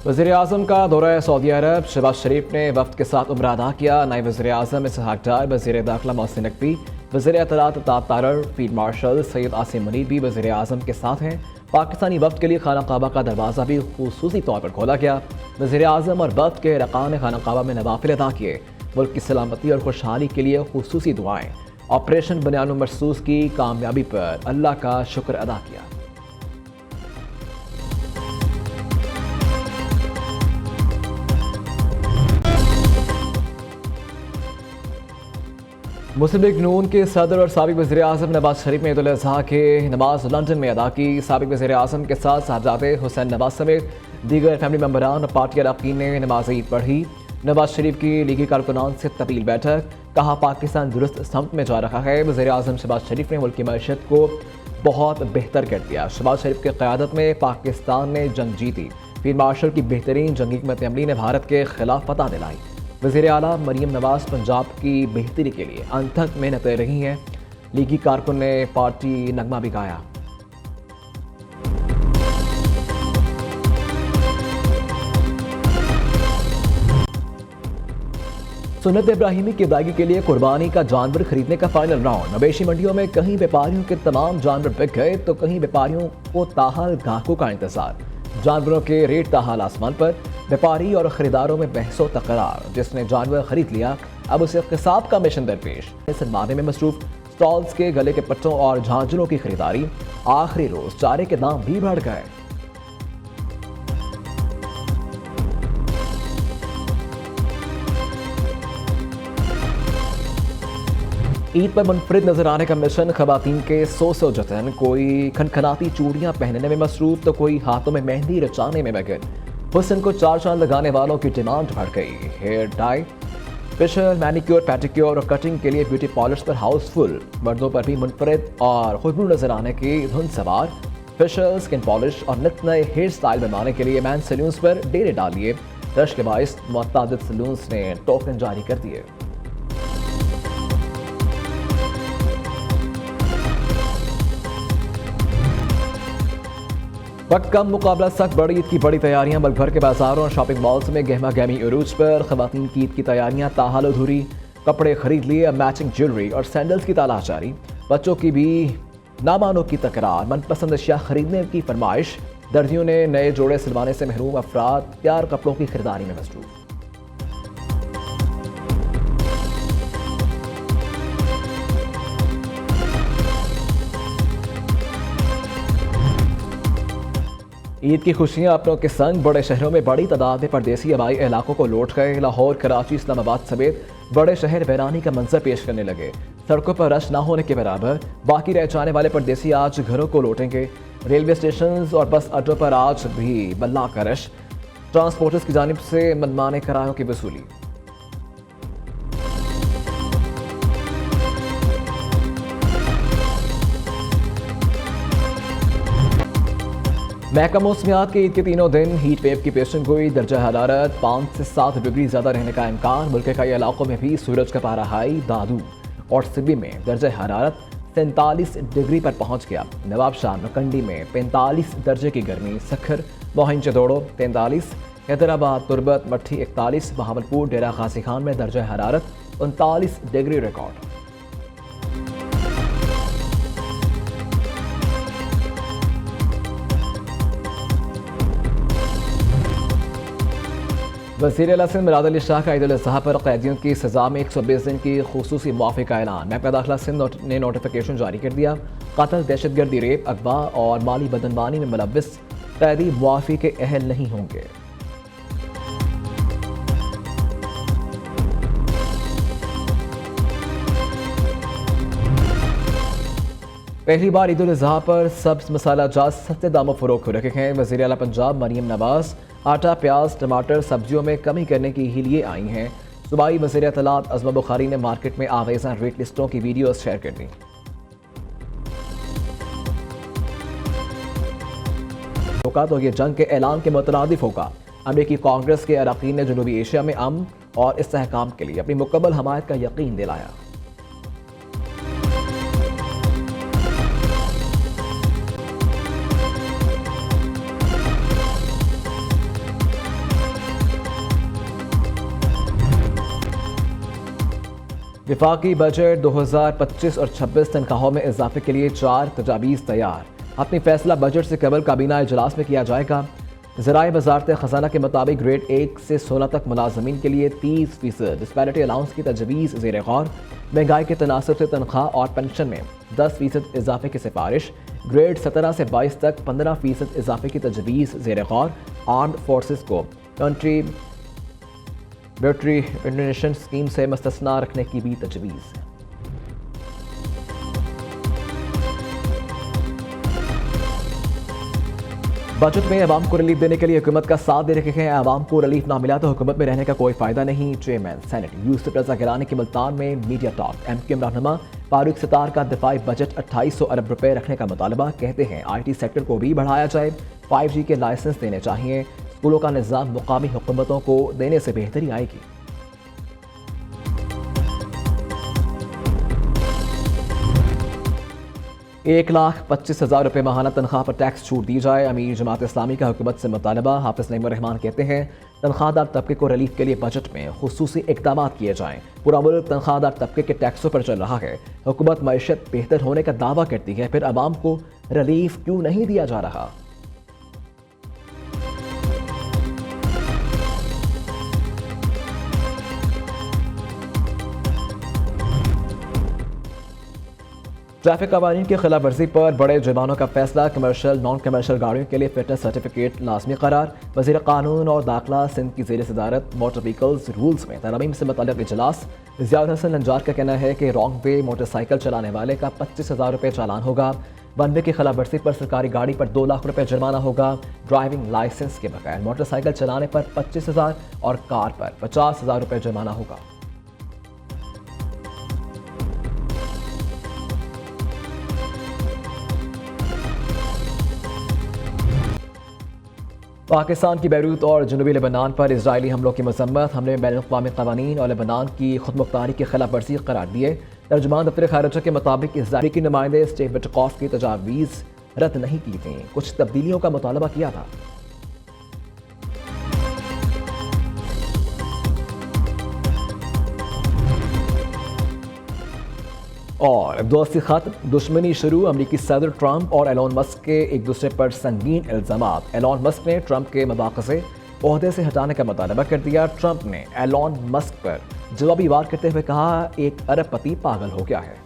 वज़ीर-ए-आज़म का दौरा सऊदी अरब। शहबाज शरीफ ने वफ़द के साथ उम्रा अदा किया। नायब वज़ीर-ए-आज़म इसहाक़ डार, वज़ीर दाखिला मोहसिन नकवी, वज़ीर इत्तलात अताब तारर, फील्ड मार्शल सैयद आसिम मुनीर भी वज़ीर-ए-आज़म के साथ हैं। पाकिस्तानी वफ़द के लिए खाना काबा का दरवाज़ा भी खुसूसी तौर पर खोला गया। वज़ीर-ए-आज़म और वफ़द के अरकान खाना काबा में नवाफिल अदा किए। मुल्क की सलामती और खुशहाली के लिए खुसूसी दुआएँ। ऑपरेशन बनियानुल मरसूस की कामयाबी पर अल्लाह का शुक्र अदा किया। मुस्लिम लीग नून के सदर और साबिक वज़ीर-ए-आज़म नवाज शरीफ ने ईद उल अज़हा के नमाज लंदन में अदा की। साबिक वज़ीर-ए-आज़म के साथ साहबजादे हुसैन नवाज समेत दीगर फैमिली मेम्बरान और पार्टी अरकान ने नमाज ईद पढ़ी। नवाज शरीफ की लीगी कारकुनान से तवील बैठक। कहा पाकिस्तान दुरुस्त समत में जा रहा है। वज़ीर-ए-आज़म शहबाज शरीफ ने मुल्क की मईशत को बहुत बेहतर कर दिया। शहबाज शरीफ की क़यादत में पाकिस्तान ने जंग जीती। फील्ड मार्शल की बेहतरीन जंगी हिकमत अमली ने भारत के खिलाफ फतह दिलाई। वज़ीर आला मरीम नवाज पंजाब की बेहतरी के लिए अनथक मेहनतें रही हैं। लीगी कारकुन ने पार्टी नगमा भी गाया। सुन्नत इब्राहिमी की अदायगी के लिए कुर्बानी का जानवर खरीदने का फाइनल राउंड। मवेशी मंडियों में कहीं व्यापारियों के तमाम जानवर बिक गए तो कहीं व्यापारियों को ताहाल ग्राहकों का इंतजार। जानवरों के रेट ताहाल आसमान पर। व्यापारी और खरीदारों में बहसो तकरार। जिसने जानवर खरीद लिया अब उसे किसाब का मिशन दरपेश। सनमाने में मसरूफ स्टॉल्स के गले के पट्टों और झांझरों की खरीदारी। आखिरी रोज चारे के दाम भी बढ़ गए। ईद पर मुनफरिद नजर आने का मिशन। खवातीन के सौ जतन। कोई खनखनाती चूड़ियां पहनने में मसरूफ तो कोई हाथों में मेहंदी रचाने में मगन। हुस्न को चार चांद लगाने वालों की डिमांड बढ़ गई। हेयर डाई, फेशियल, मैनिक्योर, पैटिक्योर और कटिंग के लिए ब्यूटी पार्लर्स पर हाउसफुल। मर्दों पर भी मुनफरिद और खुशबू नजर आने की धुन सवार। फेशियल, स्किन पॉलिश और नित नए हेयर स्टाइल बनवाने के लिए मैन सैलून्स पर डेरे डालिए। रश के बाइस मुतअद्दिद सैलून्स ने टोकन जारी कर दिए। वक्त कम मुकाबला सख्त। बड़ी ईद की बड़ी तैयारियां। मुल्क भर के बाजारों और शॉपिंग मॉल्स में गहमा गहमी उरूज पर। खवातीन की ईद की तैयारियां ताहाल अधूरी। कपड़े खरीद लिए, अब मैचिंग ज्वेलरी और सैंडल्स की तलाश जारी। बच्चों की भी नामानों की तकरार। मनपसंद अशिया खरीदने की फरमाइश। दर्जियों ने नए जोड़े सिलवाने से महरूम अफराद तैयार कपड़ों की खरीदारी में मसरूफ। ईद की खुशियां अपनों के संग। बड़े शहरों में बड़ी तादाद में परदेसी आबाई इलाकों को लौट गए। लाहौर, कराची, इस्लामाबाद समेत बड़े शहर वीरानी का मंजर पेश करने लगे। सड़कों पर रश ना होने के बराबर। बाकी रह जाने वाले परदेसी आज घरों को लौटेंगे। रेलवे स्टेशन और बस अड्डों पर आज भी बल्ला का रश। ट्रांसपोर्टर्स की जानिब से मनमाने किरायों की वसूली। महकमा मौसमियात के ईद के तीनों दिन हीट वेव की पेशन गोई। दर्जा हरारत 5 से 7 डिग्री ज़्यादा रहने का इम्कान। मुल्क के कई इलाकों में भी सूरज का पारा हाई। दादू और सिब्बी में दर्जा हरारत 47 डिग्री पर पहुंच गया। नवाबशाह नकंडी में 45 दर्जे की गर्मी। सखर, मोहनजोदड़ो 43, हैदराबाद, तुरबत, मट्ठी 41, बहावलपुर, डेरा गाजी खान में दर्जा हरारत 39 डिग्री रिकॉर्ड। वज़ीर-ए-आला सिंध मुराद अली शाह का ईद उल अज़हा पर कैदियों की सज़ा में 120 दिन की खुसूसी मुआफ़ी का ऐलान। महकमा दाखिला सिंध ने नोटिफिकेशन जारी कर दिया। कत्ल, दहशतगर्दी, रेप, अगवा और माली बदनवानी में मुलव्विस कैदी मुआफ़ी के अहल नहीं होंगे। पहली बार ईद उल अज़हा पर सब्ज़ मसाला जात सस्ते दामों फरोख्त हो रहे हैं। वज़ीर आला पंजाब मरीम नवाज आटा, प्याज, टमाटर, सब्जियों में कमी करने के लिए आई हैं। सूबाई वज़ीर इत्तलात अज़मा बुखारी ने मार्केट में आवेज़ा रेट लिस्टों की वीडियोज़ शेयर कर दी। होगा तो ये जंग के ऐलान के मुतरादिफ होगा। अमेरिकी कांग्रेस के अरकान ने जनूबी एशिया में अमन और इस्तेहकाम के लिए अपनी मुकम्मल हमायत का यकीन दिलाया। वफाकी बजट 2025 और 26 तनख्वाहों में इजाफे के लिए 4 तजावीज़ तैयार। अपनी फैसला बजट से कबल काबीना इजलास में किया जाएगा। ज़राए वज़ारत ख़जाना के मुताबिक ग्रेड 1 से 16 तक मुलाजमीन के लिए 30% डिस्पैरिटी अलाउंस की तजवीज़ ज़ेर गौर। महंगाई के तनासब से तनख्वाह और पेंशन में 10% इजाफे की सिफारिश। ग्रेड 17 से 22 तक 15% इजाफे की तजवीज़ ज़ेर गौर। आर्म्ड फोर्सेस को कंट्रीब्यूटरी इंडोनेशन स्कीम से मुस्तस्ना रखने की भी तजवीज़। बजट में अवाम को रिलीफ देने के लिए हुकूमत का साथ दे रखे हैं। अवाम को रिलीफ ना मिला तो हुकूमत में रहने का कोई फायदा नहीं। चेयरमैन सेनेट यूसुफ रजा गिलानी के मुल्तान में मीडिया टॉक। MQM रहनुमा फारूक सत्तार का दिफाई बजट 2800 अरब रुपए रखने का मुतालबा। कहते हैं IT सेक्टर को भी बढ़ाया जाए, 5G के लाइसेंस देने चाहिए। स्कूलों का निज़ाम मुकामी हुकूमतों को देने से बेहतरी आएगी। ₹1,25,000 रुपये माहाना तनख्वाह पर टैक्स छूट दी जाए। अमीर जमात इस्लामी का हुकूमत से मुतालबा। हाफिज नईमुर रहमान कहते हैं तनख्वाहदार तबके को रिलीफ के लिए बजट में खुसूसी इक़दाम किए जाएं। पूरा मुल्क तनख्वाहदार तबके के टैक्सों पर चल रहा है। हुकूमत मईशत बेहतर होने का दावा करती है, फिर अवाम को रिलीफ क्यों नहीं दिया जा रहा? ट्रैफिक कवानीन की खिलाफ वर्जी पर बड़े जुर्मानों का फैसला। कमर्शियल नॉन कमर्शियल गाड़ियों के लिए फिटनेस सर्टिफिकेट लाजमी करार। वज़ीर कानून और दाखिला सिंध की ज़ेर सदारत मोटर व्हीकल्स रूल्स में तरमीम से मुतल्लिक़ इजलास। ज़ियाउल हसन लंजार का कहना है कि रॉन्ग वे मोटरसाइकिल चलाने वाले का 25,000 रुपये चालान होगा। वन वे की खिलाफ वर्जी पर सरकारी गाड़ी पर 2 लाख रुपये जुर्माना होगा। ड्राइविंग लाइसेंस के बगैर मोटरसाइकिल चलाने पर 25,000 और कार पर 50,000 रुपये जुर्माना होगा। पाकिस्तान की बैरूत और जनूबी लेबनान पर इजरायली हमलों की मजम्मत। हमले में बैनुल-अक़वामी क़वानीन और लेबनान की खुदमुख्तारी की खिलाफ वर्जी करार दिए। तर्जुमान दफ्तर खारिजा के मुताबिक इजरायली की नुमाइंदे स्टीव विटकॉफ की तजावीज़ रद्द नहीं की थी, कुछ तब्दीलियों का मुतालबा किया था। और दोस्ती खत्म, दुश्मनी शुरू। अमरीकी सदर ट्रंप और एलोन मस्क के एक दूसरे पर संगीन इल्जामात। एलोन मस्क ने ट्रंप के मबाक़से ओहदे से हटाने का मुतालबा कर दिया। ट्रंप ने एलोन मस्क पर जवाबी वार करते हुए कहा, एक अरबपति पागल हो गया है।